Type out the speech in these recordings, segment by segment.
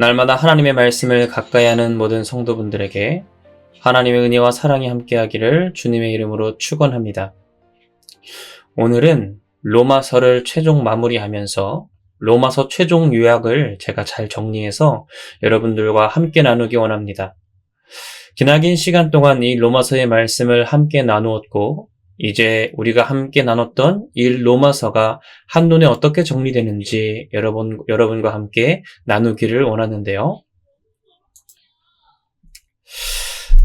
날마다 하나님의 말씀을 가까이 하는 모든 성도분들에게 하나님의 은혜와 사랑이 함께하기를 주님의 이름으로 축원합니다. 오늘은 로마서를 최종 마무리하면서 로마서 최종 요약을 제가 잘 정리해서 여러분들과 함께 나누기 원합니다. 기나긴 시간 동안 이 로마서의 말씀을 함께 나누었고 이제 우리가 함께 나눴던 이 로마서가 한눈에 어떻게 정리되는지 여러분과 함께 나누기를 원하는데요.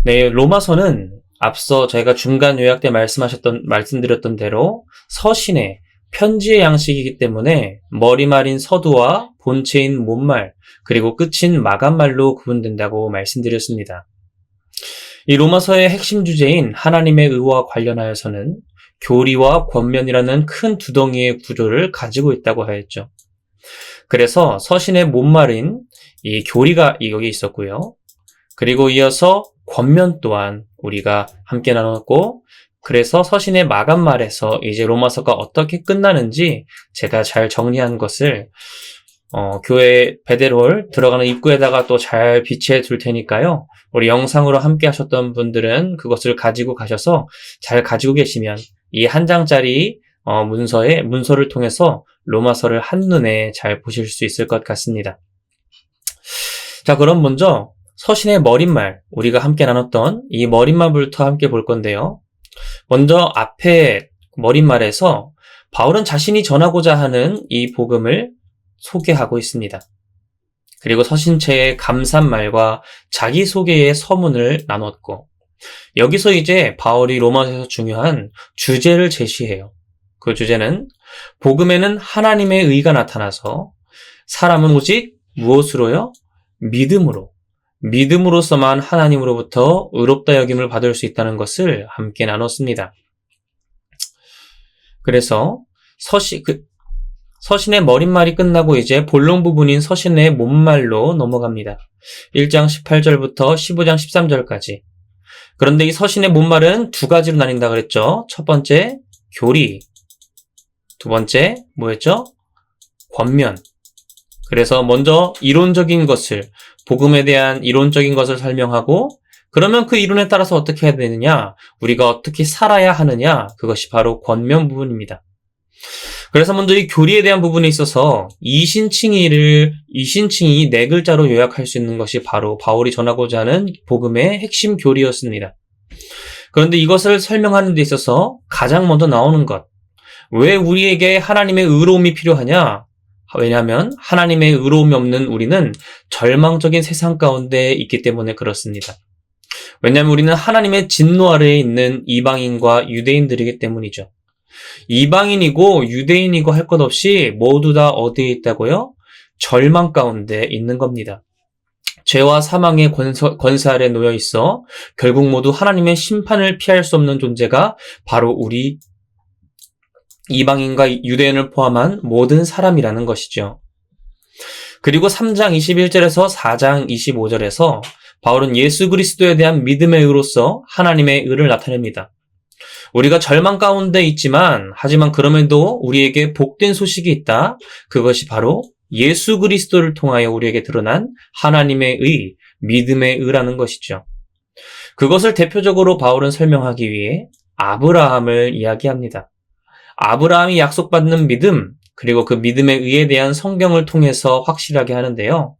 네, 로마서는 앞서 저희가 중간 요약 때 말씀드렸던 대로 서신의 편지의 양식이기 때문에 머리말인 서두와 본체인 못말, 그리고 끝인 마감말로 구분된다고 말씀드렸습니다. 이 로마서의 핵심 주제인 하나님의 의와 관련하여서는 교리와 권면이라는 큰 두덩이의 구조를 가지고 있다고 하였죠. 그래서 서신의 못말인 이 교리가 여기 있었고요. 그리고 이어서 권면 또한 우리가 함께 나눴고, 그래서 서신의 마감말에서 이제 로마서가 어떻게 끝나는지 제가 잘 정리한 것을 교회 베델홀 들어가는 입구에다가 또 잘 비치해 둘 테니까요. 우리 영상으로 함께 하셨던 분들은 그것을 가지고 가셔서 잘 가지고 계시면 이 한 장짜리 문서를 통해서 로마서를 한눈에 잘 보실 수 있을 것 같습니다. 자, 그럼 먼저 서신의 머릿말, 우리가 함께 나눴던 이 머릿말부터 함께 볼 건데요. 먼저 앞에 머릿말에서 바울은 자신이 전하고자 하는 이 복음을 소개하고 있습니다. 그리고 서신체의 감사말과 자기소개의 서문을 나눴고, 여기서 이제 바울이 로마서에서 중요한 주제를 제시해요. 그 주제는 복음에는 하나님의 의가 나타나서 사람은 오직 무엇으로요? 믿음으로서만 하나님으로부터 의롭다 여김을 받을 수 있다는 것을 함께 나눴습니다. 그래서 서신의 머릿말이 끝나고 이제 본론 부분인 서신의 못말로 넘어갑니다. 1장 18절부터 15장 13절까지. 그런데 이 서신의 못말은 두 가지로 나뉜다 그랬죠. 첫 번째, 교리. 두 번째, 뭐였죠? 권면. 그래서 먼저 이론적인 것을, 복음에 대한 이론적인 것을 설명하고, 그러면 그 이론에 따라서 어떻게 해야 되느냐, 우리가 어떻게 살아야 하느냐, 그것이 바로 권면 부분입니다. 그래서 먼저 이 교리에 대한 부분에 있어서 이신칭이 네 글자로 요약할 수 있는 것이 바로 바울이 전하고자 하는 복음의 핵심 교리였습니다. 그런데 이것을 설명하는 데 있어서 가장 먼저 나오는 것, 왜 우리에게 하나님의 의로움이 필요하냐? 왜냐하면 하나님의 의로움이 없는 우리는 절망적인 세상 가운데 있기 때문에 그렇습니다. 왜냐하면 우리는 하나님의 진노 아래에 있는 이방인과 유대인들이기 때문이죠. 이방인이고 유대인이고 할 것 없이 모두 다 어디에 있다고요? 절망 가운데 있는 겁니다. 죄와 사망의 권세 아래 놓여 있어 결국 모두 하나님의 심판을 피할 수 없는 존재가 바로 우리 이방인과 유대인을 포함한 모든 사람이라는 것이죠. 그리고 3장 21절에서 4장 25절에서 바울은 예수 그리스도에 대한 믿음의 의로서 하나님의 의를 나타냅니다. 우리가 절망 가운데 있지만, 하지만 그럼에도 우리에게 복된 소식이 있다. 그것이 바로 예수 그리스도를 통하여 우리에게 드러난 하나님의 의, 믿음의 의라는 것이죠. 그것을 대표적으로 바울은 설명하기 위해 아브라함을 이야기합니다. 아브라함이 약속받는 믿음, 그리고 그 믿음의 의에 대한 성경을 통해서 확실하게 하는데요.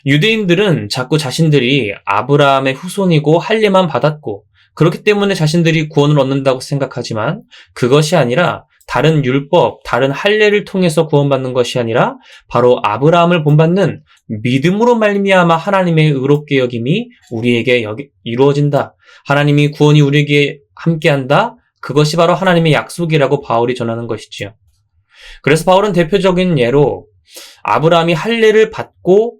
유대인들은 자꾸 자신들이 아브라함의 후손이고 할례만 받았고, 그렇기 때문에 자신들이 구원을 얻는다고 생각하지만 그것이 아니라 다른 율법, 다른 할례를 통해서 구원받는 것이 아니라 바로 아브라함을 본받는 믿음으로 말미암아 하나님의 의롭게 여김이 우리에게 이루어진다. 하나님이 구원이 우리에게 함께한다. 그것이 바로 하나님의 약속이라고 바울이 전하는 것이지요. 그래서 바울은 대표적인 예로 아브라함이 할례를 받고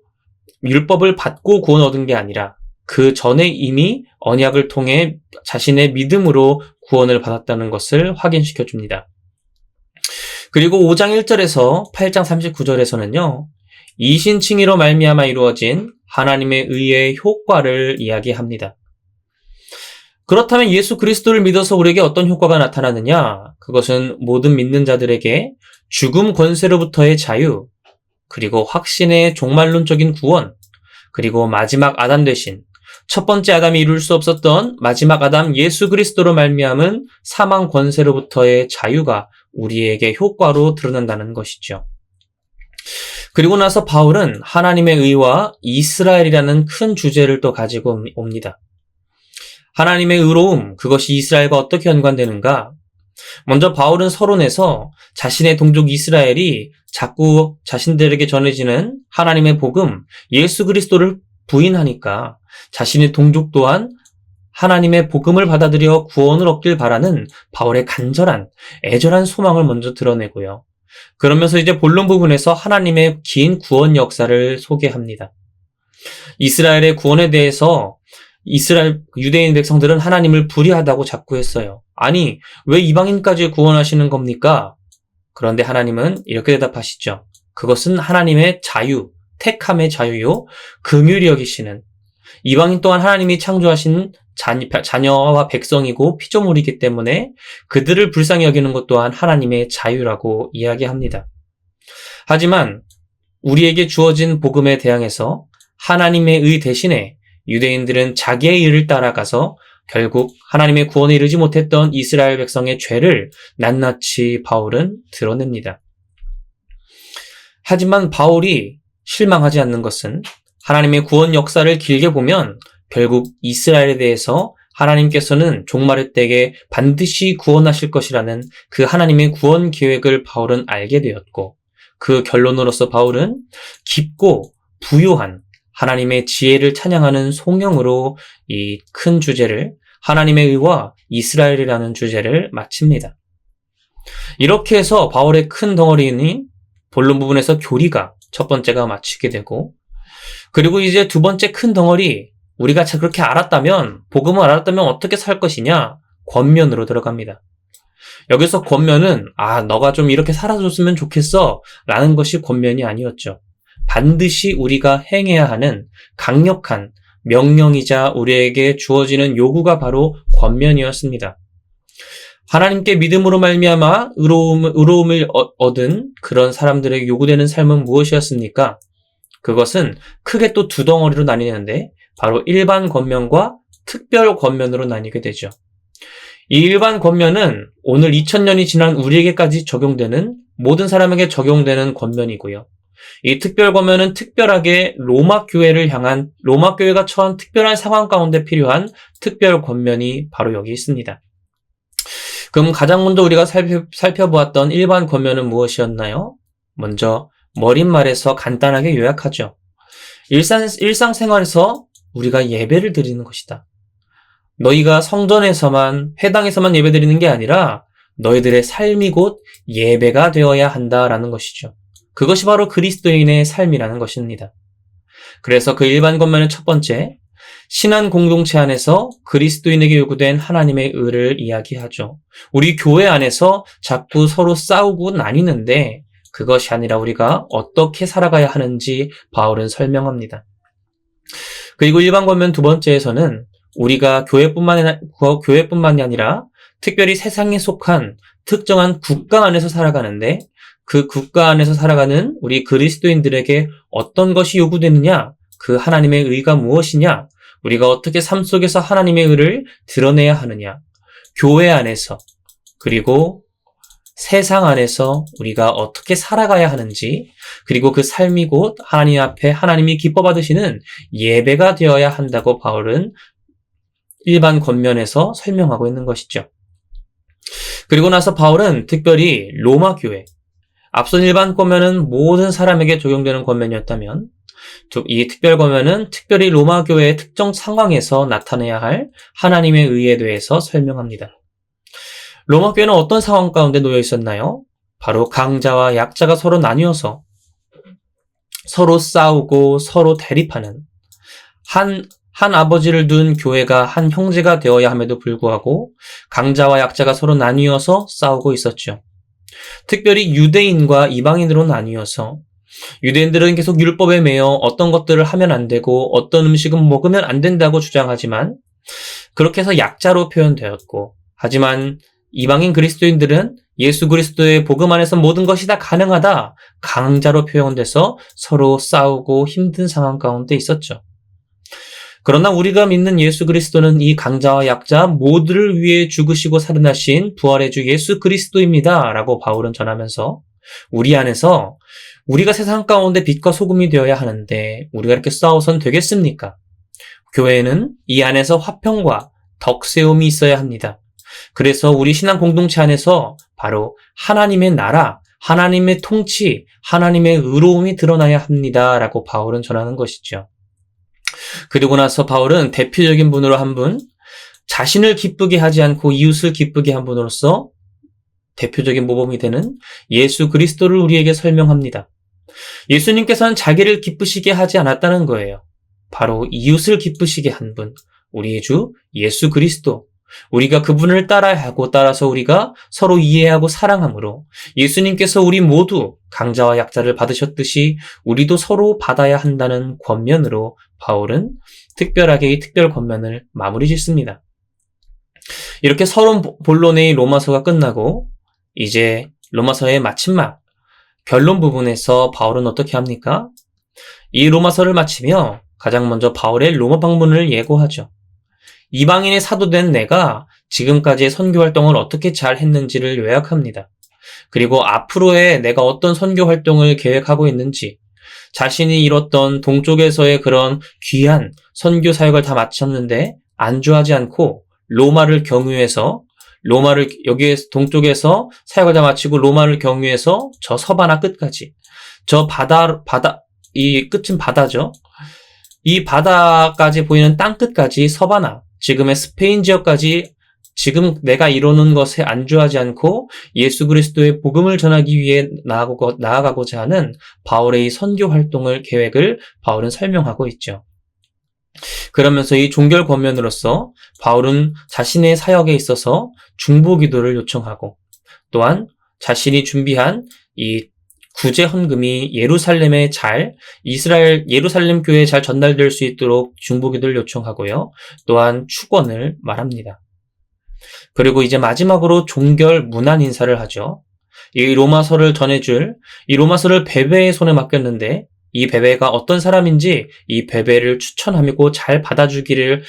율법을 받고 구원 얻은 게 아니라 그 전에 이미 언약을 통해 자신의 믿음으로 구원을 받았다는 것을 확인시켜 줍니다. 그리고 5장 1절에서 8장 39절에서는요. 이신칭의로 말미암아 이루어진 하나님의 의의 효과를 이야기합니다. 그렇다면 예수 그리스도를 믿어서 우리에게 어떤 효과가 나타나느냐? 그것은 모든 믿는 자들에게 죽음 권세로부터의 자유, 그리고 확신의 종말론적인 구원, 그리고 마지막 아담 대신 첫 번째 아담이 이룰 수 없었던 마지막 아담 예수 그리스도로 말미암은 사망 권세로부터의 자유가 우리에게 효과로 드러난다는 것이죠. 그리고 나서 바울은 하나님의 의와 이스라엘이라는 큰 주제를 또 가지고 옵니다. 하나님의 의로움, 그것이 이스라엘과 어떻게 연관되는가? 먼저 바울은 서론에서 자신의 동족 이스라엘이 자꾸 자신들에게 전해지는 하나님의 복음, 예수 그리스도를 부인하니까 자신의 동족 또한 하나님의 복음을 받아들여 구원을 얻길 바라는 바울의 간절한, 애절한 소망을 먼저 드러내고요. 그러면서 이제 본론 부분에서 하나님의 긴 구원 역사를 소개합니다. 이스라엘의 구원에 대해서 이스라엘 유대인 백성들은 하나님을 불의하다고 자꾸 했어요. 아니, 왜 이방인까지 구원하시는 겁니까? 그런데 하나님은 이렇게 대답하시죠. 그것은 하나님의 자유, 택함의 자유요, 긍휼히 여기시는, 이방인 또한 하나님이 창조하신 자녀와 백성이고 피조물이기 때문에 그들을 불쌍히 여기는 것 또한 하나님의 자유라고 이야기합니다. 하지만 우리에게 주어진 복음에 대항해서 하나님의 의 대신에 유대인들은 자기의 의를 따라가서 결국 하나님의 구원에 이르지 못했던 이스라엘 백성의 죄를 낱낱이 바울은 드러냅니다. 하지만 바울이 실망하지 않는 것은 하나님의 구원 역사를 길게 보면 결국 이스라엘에 대해서 하나님께서는 종말의 때에 반드시 구원하실 것이라는 그 하나님의 구원 계획을 바울은 알게 되었고, 그 결론으로서 바울은 깊고 부요한 하나님의 지혜를 찬양하는 송영으로 이 큰 주제를, 하나님의 의와 이스라엘이라는 주제를 마칩니다. 이렇게 해서 바울의 큰 덩어리인 본론 부분에서 교리가 첫 번째가 마치게 되고, 그리고 이제 두 번째 큰 덩어리, 우리가 그렇게 알았다면, 복음을 알았다면 어떻게 살 것이냐? 권면으로 들어갑니다. 여기서 권면은 너가 좀 이렇게 살아줬으면 좋겠어 라는 것이 권면이 아니었죠. 반드시 우리가 행해야 하는 강력한 명령이자 우리에게 주어지는 요구가 바로 권면이었습니다. 하나님께 믿음으로 말미암아 의로움을 얻은 그런 사람들에게 요구되는 삶은 무엇이었습니까? 그것은 크게 또 두 덩어리로 나뉘는데 바로 일반 권면과 특별 권면으로 나뉘게 되죠. 이 일반 권면은 오늘 2000년이 지난 우리에게까지 적용되는, 모든 사람에게 적용되는 권면이고요. 이 특별 권면은 특별하게 로마 교회가 처한 특별한 상황 가운데 필요한 특별 권면이 바로 여기 있습니다. 그럼 가장 먼저 우리가 살펴보았던 일반 권면은 무엇이었나요? 먼저 머릿말에서 간단하게 요약하죠. 일상생활에서 우리가 예배를 드리는 것이다. 너희가 성전에서만, 회당에서만 예배 드리는 게 아니라 너희들의 삶이 곧 예배가 되어야 한다라는 것이죠. 그것이 바로 그리스도인의 삶이라는 것입니다. 그래서 그 일반 권면의 첫 번째, 신앙 공동체 안에서 그리스도인에게 요구된 하나님의 의를 이야기하죠. 우리 교회 안에서 자꾸 서로 싸우고 나뉘는데 그것이 아니라 우리가 어떻게 살아가야 하는지 바울은 설명합니다. 그리고 일반 권면 두 번째에서는 우리가 교회뿐만이 아니라 특별히 세상에 속한 특정한 국가 안에서 살아가는데 그 국가 안에서 살아가는 우리 그리스도인들에게 어떤 것이 요구되느냐, 그 하나님의 의가 무엇이냐, 우리가 어떻게 삶 속에서 하나님의 의를 드러내야 하느냐, 교회 안에서 그리고 세상 안에서 우리가 어떻게 살아가야 하는지, 그리고 그 삶이 곧 하나님 앞에 하나님이 기뻐 받으시는 예배가 되어야 한다고 바울은 일반 권면에서 설명하고 있는 것이죠. 그리고 나서 바울은 특별히 로마 교회, 앞선 일반 권면은 모든 사람에게 적용되는 권면이었다면 이 특별 권면은 특별히 로마 교회의 특정 상황에서 나타내야 할 하나님의 의에 대해서 설명합니다. 로마 교회는 어떤 상황 가운데 놓여 있었나요? 바로 강자와 약자가 서로 나뉘어서 서로 싸우고 서로 대립하는, 한 아버지를 둔 교회가 한 형제가 되어야 함에도 불구하고 강자와 약자가 서로 나뉘어서 싸우고 있었죠. 특별히 유대인과 이방인으로 나뉘어서 유대인들은 계속 율법에 매여 어떤 것들을 하면 안 되고 어떤 음식은 먹으면 안 된다고 주장하지만 그렇게 해서 약자로 표현되었고, 하지만 이방인 그리스도인들은 예수 그리스도의 복음 안에서 모든 것이 다 가능하다. 강자로 표현돼서 서로 싸우고 힘든 상황 가운데 있었죠. 그러나 우리가 믿는 예수 그리스도는 이 강자와 약자 모두를 위해 죽으시고 살아나신 부활의 주 예수 그리스도입니다. 라고 바울은 전하면서 우리 안에서 우리가 세상 가운데 빛과 소금이 되어야 하는데 우리가 이렇게 싸워선 되겠습니까? 교회는 이 안에서 화평과 덕세움이 있어야 합니다. 그래서 우리 신앙 공동체 안에서 바로 하나님의 나라, 하나님의 통치, 하나님의 의로움이 드러나야 합니다. 라고 바울은 전하는 것이죠. 그리고 나서 바울은 대표적인 분으로 한 분, 자신을 기쁘게 하지 않고 이웃을 기쁘게 한 분으로서 대표적인 모범이 되는 예수 그리스도를 우리에게 설명합니다. 예수님께서는 자기를 기쁘시게 하지 않았다는 거예요. 바로 이웃을 기쁘시게 한 분, 우리의 주 예수 그리스도. 우리가 그분을 따라야 하고 따라서 우리가 서로 이해하고 사랑함으로 예수님께서 우리 모두 강자와 약자를 받으셨듯이 우리도 서로 받아야 한다는 권면으로 바울은 특별하게 이 특별 권면을 마무리 짓습니다. 이렇게 서론 본론의 로마서가 끝나고 이제 로마서의 마지막 결론 부분에서 바울은 어떻게 합니까? 이 로마서를 마치며 가장 먼저 바울의 로마 방문을 예고하죠. 이방인의 사도된 내가 지금까지의 선교 활동을 어떻게 잘 했는지를 요약합니다. 그리고 앞으로의 내가 어떤 선교 활동을 계획하고 있는지, 자신이 이뤘던 동쪽에서의 그런 귀한 선교 사역을 다 마쳤는데 안주하지 않고 로마를 여기에 동쪽에서 사역을 다 마치고 로마를 경유해서 저 서바나 끝까지, 저 이 끝은 바다죠. 이 바다까지 보이는 땅 끝까지 서바나, 지금의 스페인 지역까지 지금 내가 이루는 것에 안주하지 않고 예수 그리스도의 복음을 전하기 위해 나아가고자 하는 바울의 이 선교 활동을 계획을 바울은 설명하고 있죠. 그러면서 이 종결 권면으로서 바울은 자신의 사역에 있어서 중보 기도를 요청하고 또한 자신이 준비한 이 구제 헌금이 예루살렘 교회에 잘 전달될 수 있도록 중보 기도를 요청하고요. 또한 축원을 말합니다. 그리고 이제 마지막으로 종결 문안 인사를 하죠. 이 로마서를 전해줄, 이 로마서를 베베의 손에 맡겼는데 이 베베가 어떤 사람인지 이 베베를 추천하고 잘 받아주기를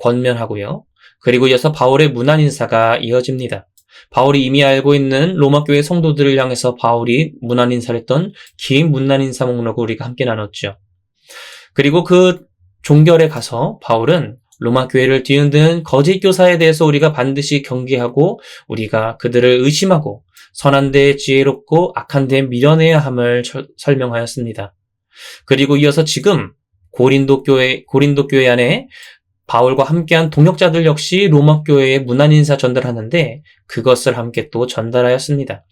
권면하고요. 그리고 이어서 바울의 문안 인사가 이어집니다. 바울이 이미 알고 있는 로마 교회 성도들을 향해서 바울이 문안 인사를 했던 긴 문안 인사 목록을 우리가 함께 나눴죠. 그리고 그 종결에 가서 바울은 로마 교회를 뒤흔드는 거짓 교사에 대해서 우리가 반드시 경계하고 우리가 그들을 의심하고 선한 데에 지혜롭고 악한 데에 미련해야 함을 설명하였습니다. 그리고 이어서 지금 고린도 교회 안에 바울과 함께한 동역자들 역시 로마 교회에 문안 인사 전달하는데 그것을 함께 또 전달하였습니다.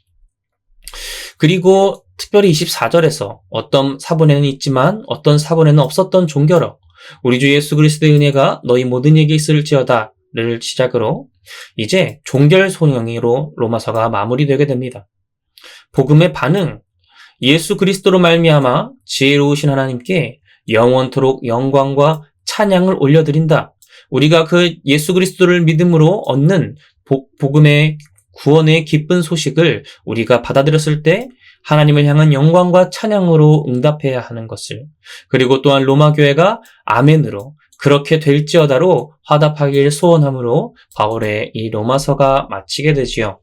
그리고 특별히 24절에서 어떤 사본에는 있지만 어떤 사본에는 없었던 종결어, 우리 주 예수 그리스도의 은혜가 너희 모든 에게 있을지어다를 시작으로 이제 종결 소령으로 로마서가 마무리되게 됩니다. 복음의 반응, 예수 그리스도로 말미암아 지혜로우신 하나님께 영원토록 영광과 찬양을 올려드린다. 우리가 그 예수 그리스도를 믿음으로 얻는 복음의 구원의 기쁜 소식을 우리가 받아들였을 때 하나님을 향한 영광과 찬양으로 응답해야 하는 것을, 그리고 또한 로마 교회가 아멘으로 그렇게 될지어다로 화답하길 소원함으로 바울의 이 로마서가 마치게 되지요.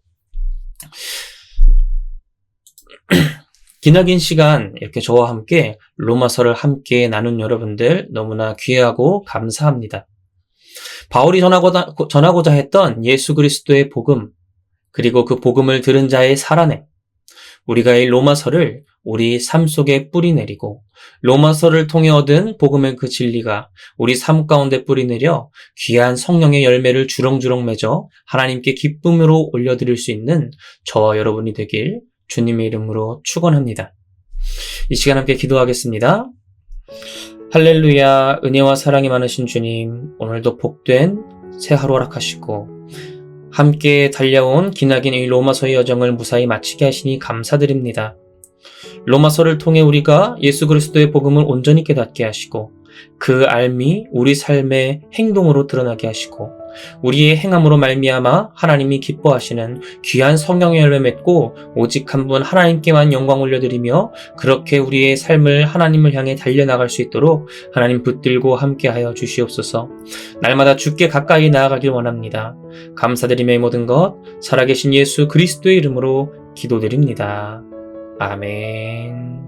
기나긴 시간 이렇게 저와 함께 로마서를 함께 나눈 여러분들 너무나 귀하고 감사합니다. 바울이 전하고자 했던 예수 그리스도의 복음, 그리고 그 복음을 들은 자의 살아냄, 우리가 이 로마서를 우리 삶 속에 뿌리내리고 로마서를 통해 얻은 복음의 그 진리가 우리 삶 가운데 뿌리내려 귀한 성령의 열매를 주렁주렁 맺어 하나님께 기쁨으로 올려드릴 수 있는 저와 여러분이 되길 주님의 이름으로 축원합니다. 이 시간 함께 기도하겠습니다. 할렐루야. 은혜와 사랑이 많으신 주님, 오늘도 복된 새 하루 허락하시고 함께 달려온 기나긴 이 로마서의 여정을 무사히 마치게 하시니 감사드립니다. 로마서를 통해 우리가 예수 그리스도의 복음을 온전히 깨닫게 하시고 그 알미 우리 삶의 행동으로 드러나게 하시고 우리의 행함으로 말미암아 하나님이 기뻐하시는 귀한 성령의 열매 맺고 오직 한 분 하나님께만 영광 올려드리며 그렇게 우리의 삶을 하나님을 향해 달려나갈 수 있도록 하나님 붙들고 함께하여 주시옵소서. 날마다 주께 가까이 나아가길 원합니다. 감사드리며 이 모든 것 살아계신 예수 그리스도의 이름으로 기도드립니다. 아멘.